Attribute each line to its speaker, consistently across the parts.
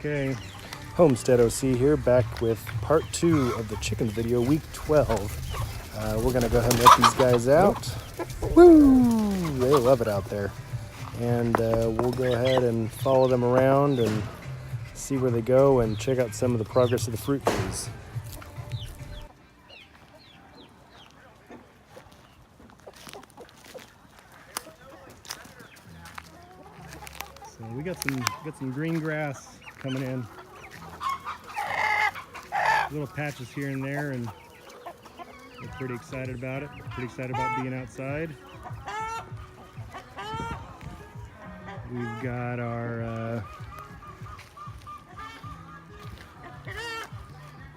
Speaker 1: Okay, Homestead OC here, back with part 2 of the chicken video, week 12. We're gonna go ahead and let these guys out. Woo! They love it out there. And we'll go ahead and follow them around and see where they go and check out some of the progress of the fruit trees. So we got some green grass coming in. Little patches here and there, and we're pretty excited about it. Pretty excited about being outside. We've got our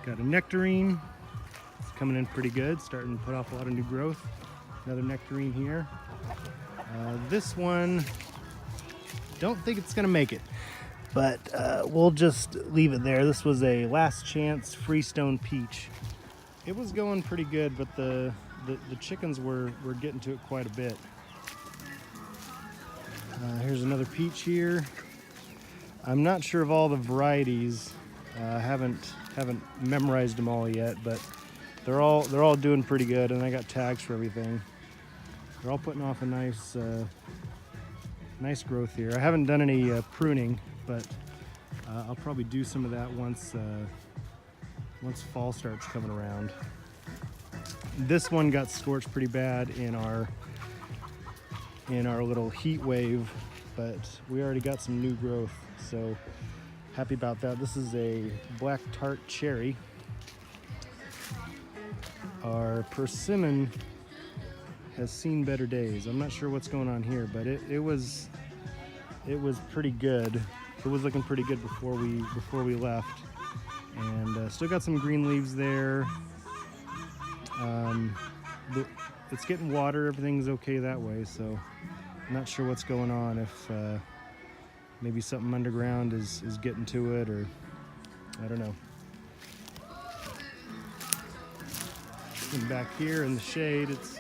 Speaker 1: got a nectarine. It's coming in pretty good, starting to put off a lot of new growth. Another nectarine here. This one, don't think it's gonna make it, but we'll just leave it there. This was a last chance freestone peach. It was going pretty good, but the chickens were getting to it quite a bit. Here's another peach here. I'm not sure of all the varieties. Haven't memorized them all yet, but they're all doing pretty good, and I got tags for everything. They're all putting off a nice growth here. I haven't done any pruning, but I'll probably do some of that once fall starts coming around. This one got scorched pretty bad in our little heat wave, but we already got some new growth, so happy about that. This is a black tart cherry. Our persimmon has seen better days. I'm not sure what's going on here, but it was pretty good. It was looking pretty good before we left, and still got some green leaves there. It's getting water. Everything's okay that way, so I'm not sure what's going on. If maybe something underground is getting to it, or I don't know. And back here in the shade, it's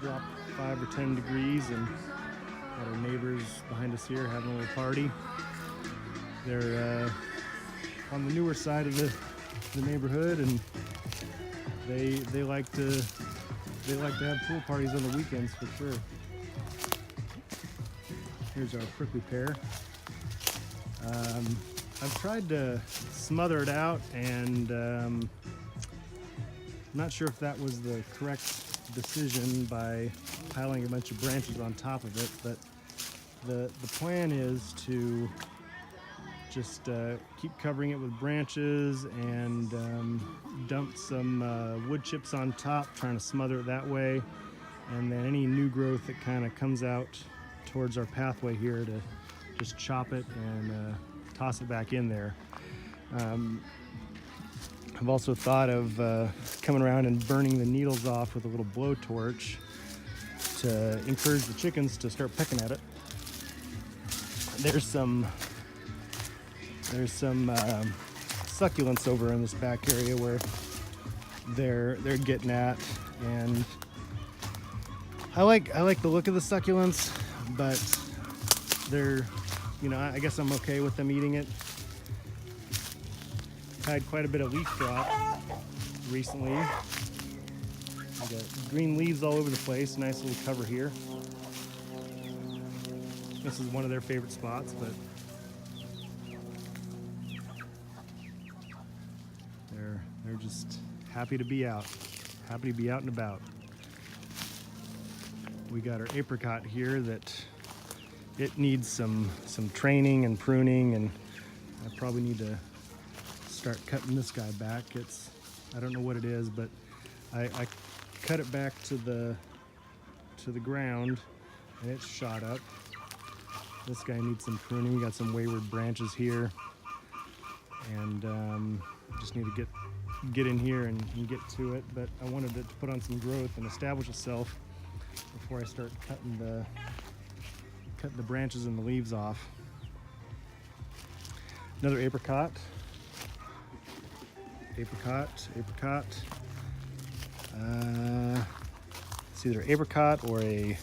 Speaker 1: dropped 5 or 10 degrees, and got our neighbors behind us here having a little party. They're on the newer side of the neighborhood, and they like to have pool parties on the weekends for sure. Here's our prickly pear. I've tried to smother it out, and I'm not sure if that was the correct decision by piling a bunch of branches on top of it, but the plan is to just keep covering it with branches and dump some wood chips on top, trying to smother it that way, and then any new growth that kind of comes out towards our pathway here, to just chop it and toss it back in there. I've also thought of coming around and burning the needles off with a little blowtorch to encourage the chickens to start pecking at it. There's some succulents over in this back area where they're getting at, and I like the look of the succulents, but they're, I guess I'm okay with them eating it. Had quite a bit of leaf drop recently. We got green leaves all over the place. Nice little cover here. This is one of their favorite spots, but they're just happy to be out. Happy to be out and about. We got our apricot here that it needs some training and pruning, and I probably need to start cutting this guy back. I don't know what it is, but I cut it back to the ground, and it's shot up. This guy needs some pruning. We got some wayward branches here, and just need to get in here and get to it. But I wanted it to put on some growth and establish itself before I start cutting the branches and the leaves off. Another apricot. It's either apricot or a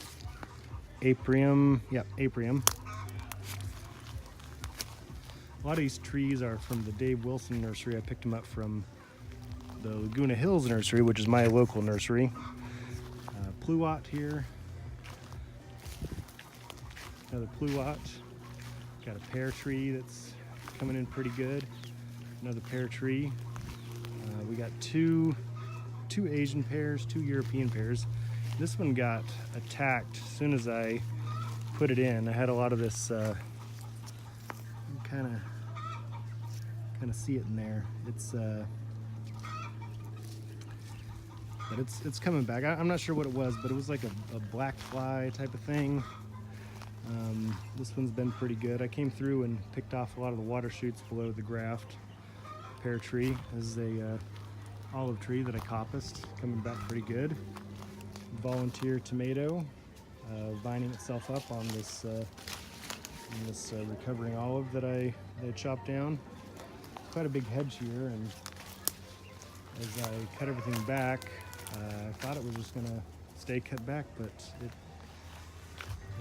Speaker 1: aprium. Yep, aprium. A lot of these trees are from the Dave Wilson nursery. I picked them up from the Laguna Hills nursery, which is my local nursery. Pluot here. Another pluot. Got a pear tree that's coming in pretty good. Another pear tree. We got two Asian pears, 2 European pears. This one got attacked as soon as I put it in. I had a lot of this, kind of see it in there. But it's coming back. I'm not sure what it was, but it was like a black fly type of thing. This one's been pretty good. I came through and picked off a lot of the water shoots below the graft. Pear tree is a olive tree that I coppiced, coming back pretty good. Volunteer tomato, vining itself up on this recovering olive that I chopped down. Quite a big hedge here, and as I cut everything back, I thought it was just gonna stay cut back, but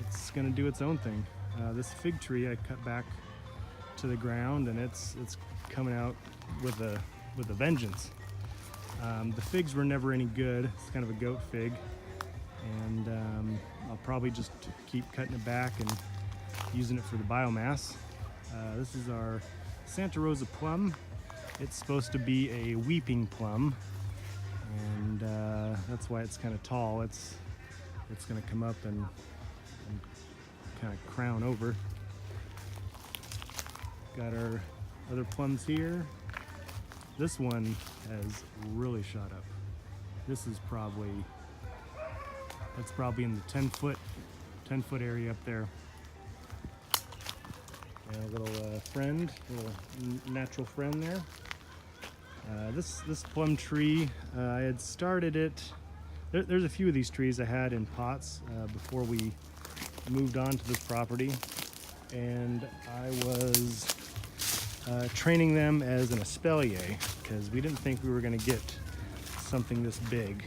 Speaker 1: it's gonna do its own thing. This fig tree I cut back to the ground, and it's coming out with a vengeance. The figs were never any good. It's kind of a goat fig, and I'll probably just keep cutting it back and using it for the biomass. This is our Santa Rosa plum. It's supposed to be a weeping plum, and that's why it's kind of tall. It's going to come up and kind of crown over. Got our other plums here. This one has really shot up. This is probably in the 10 foot area up there. And a little little natural friend there. This plum tree, I had started it. There's a few of these trees I had in pots before we moved on to this property, and I was training them as an espalier because we didn't think we were going to get something this big.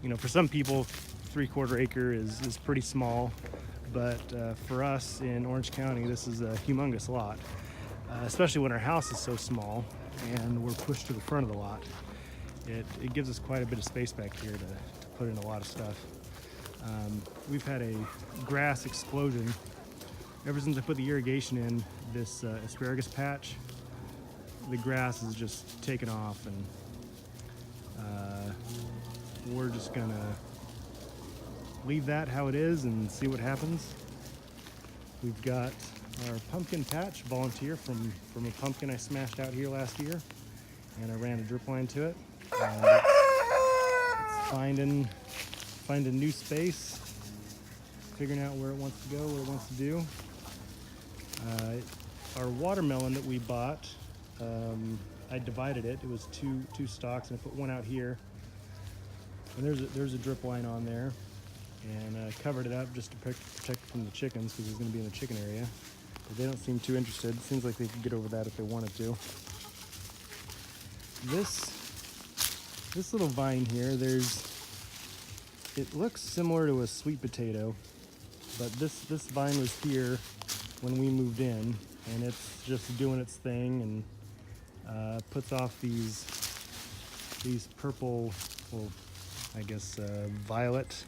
Speaker 1: You know, for some people, 3/4 acre is pretty small, but for us in Orange County, this is a humongous lot, especially when our house is so small and we're pushed to the front of the lot. It gives us quite a bit of space back here to put in a lot of stuff. We've had a grass explosion ever since I put the irrigation in this asparagus patch. The grass is just taken off, and we're just gonna leave that how it is and see what happens. We've got our pumpkin patch, volunteer from a pumpkin I smashed out here last year, and I ran a drip line to it. It's finding new space, figuring out where it wants to go, what it wants to do. Our watermelon that we bought, I divided it. It was two stalks, and I put one out here. And there's a drip line on there, and I covered it up just to protect it from the chickens because it's going to be in the chicken area. But they don't seem too interested. It seems like they could get over that if they wanted to. This little vine here, it looks similar to a sweet potato, but this vine was here when we moved in, and it's just doing its thing and puts off these purple, well, I guess violet,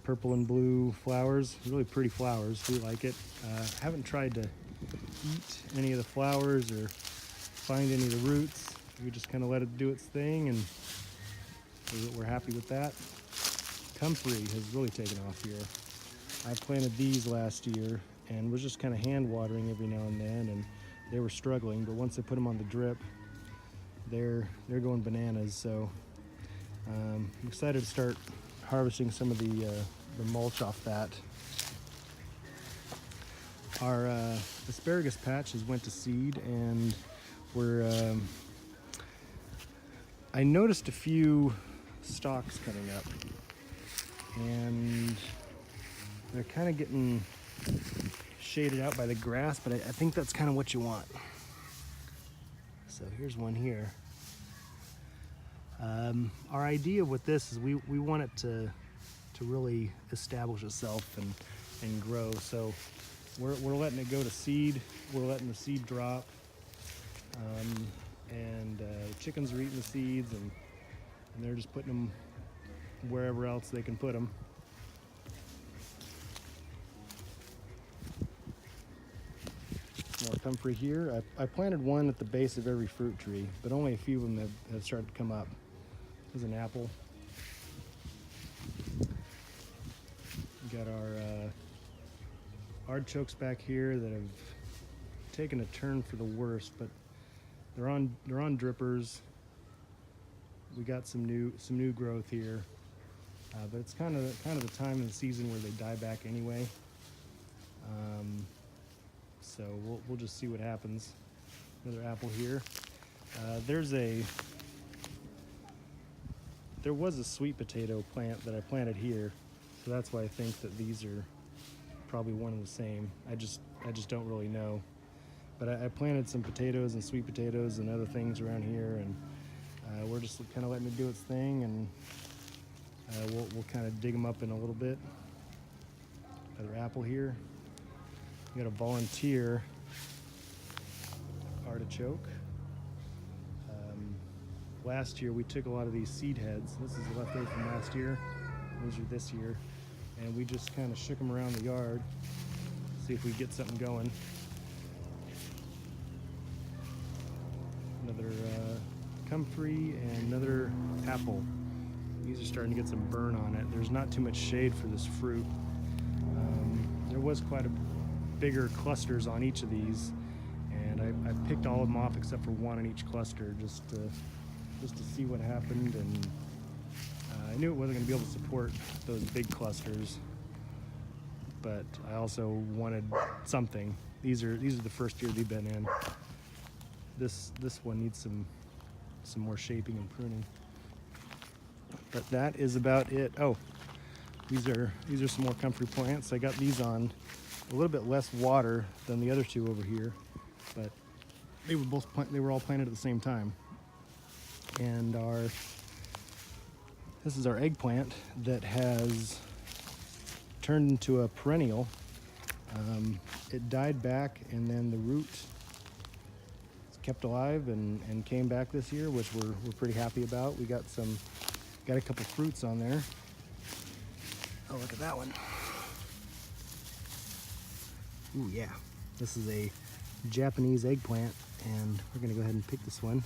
Speaker 1: purple and blue flowers. Really pretty flowers. We like it. Haven't tried to eat any of the flowers or find any of the roots. We just kind of let it do its thing, and we're happy with that. Comfrey has really taken off here. I planted these last year and was just kind of hand watering every now and then, and they were struggling, but once I put them on the drip, they're going bananas. So I'm excited to start harvesting some of the mulch off that. Our asparagus patch has went to seed, and I noticed a few stalks coming up, and they're kind of getting shaded out by the grass, but I think that's kind of what you want. So here's one here. Our idea with this is we want it to really establish itself and grow. So we're letting it go to seed. We're letting the seed drop, and the chickens are eating the seeds, and they're just putting them wherever else they can put them. More comfrey here. I planted one at the base of every fruit tree, but only a few of them have started to come up. There's an apple. We got our artichokes back here that have taken a turn for the worse, but they're on drippers. We got some new growth here, but it's kind of the time of the season where they die back anyway. So we'll just see what happens. Another apple here. There was a sweet potato plant that I planted here, so that's why I think that these are probably one and the same. I just don't really know. But I planted some potatoes and sweet potatoes and other things around here, and we're just kind of letting it do its thing, and we'll kind of dig them up in a little bit. Another apple here. We got a volunteer artichoke. Last year we took a lot of these seed heads. This is the leftover from last year. These are this year, and we just kind of shook them around the yard, see if we get something going. Another comfrey and another apple. These are starting to get some burn on it. There's not too much shade for this fruit. There was quite a bigger clusters on each of these, and I picked all of them off except for one in each cluster just to see what happened, and I knew it wasn't going to be able to support those big clusters, but I also wanted something. These are the first year they've been in. This one needs some more shaping and pruning, but that is about it. Oh, these are some more comfrey plants. I got these on a little bit less water than the other two over here, but they were all planted at the same time. And this is our eggplant that has turned into a perennial. It died back, and then the root kept alive and came back this year, which we're pretty happy about. We got a couple fruits on there. Oh, look at that one. Ooh, yeah. This is a Japanese eggplant, and we're gonna go ahead and pick this one.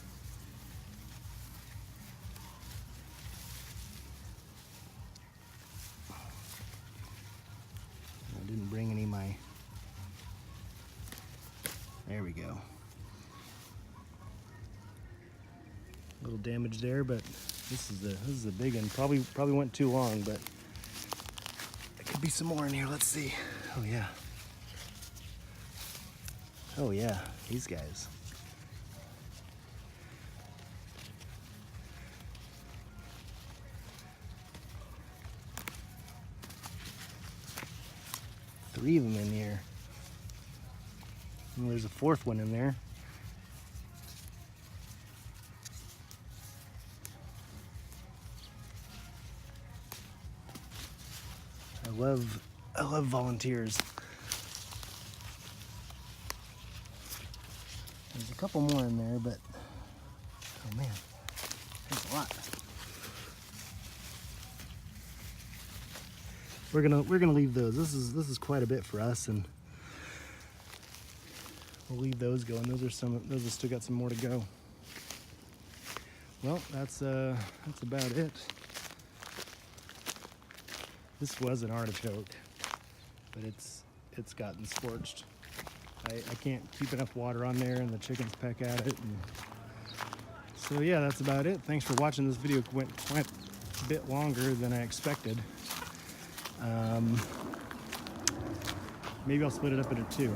Speaker 1: I didn't bring any of my... There we go. A little damage there, but this is a big one. Probably went too long, but there could be some more in here. Let's see. Oh yeah. Oh yeah, these guys. Three of them in here. And there's a fourth one in there. I love volunteers. There's a couple more in there, but oh man, there's a lot. We're gonna leave those. This is quite a bit for us, and we'll leave those going. Those have still got some more to go. Well, that's about it. This was an artichoke, but it's gotten scorched. I can't keep enough water on there, and the chickens peck at it. And so yeah, that's about it. Thanks for watching this video. It went quite a bit longer than I expected. Maybe I'll split it up into two.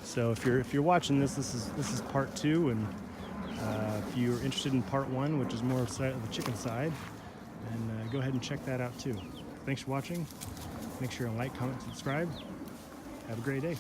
Speaker 1: So if you're watching this is part 2, and if you're interested in part 1, which is more of the chicken side, then go ahead and check that out too. Thanks for watching. Make sure to like, comment, subscribe. Have a great day.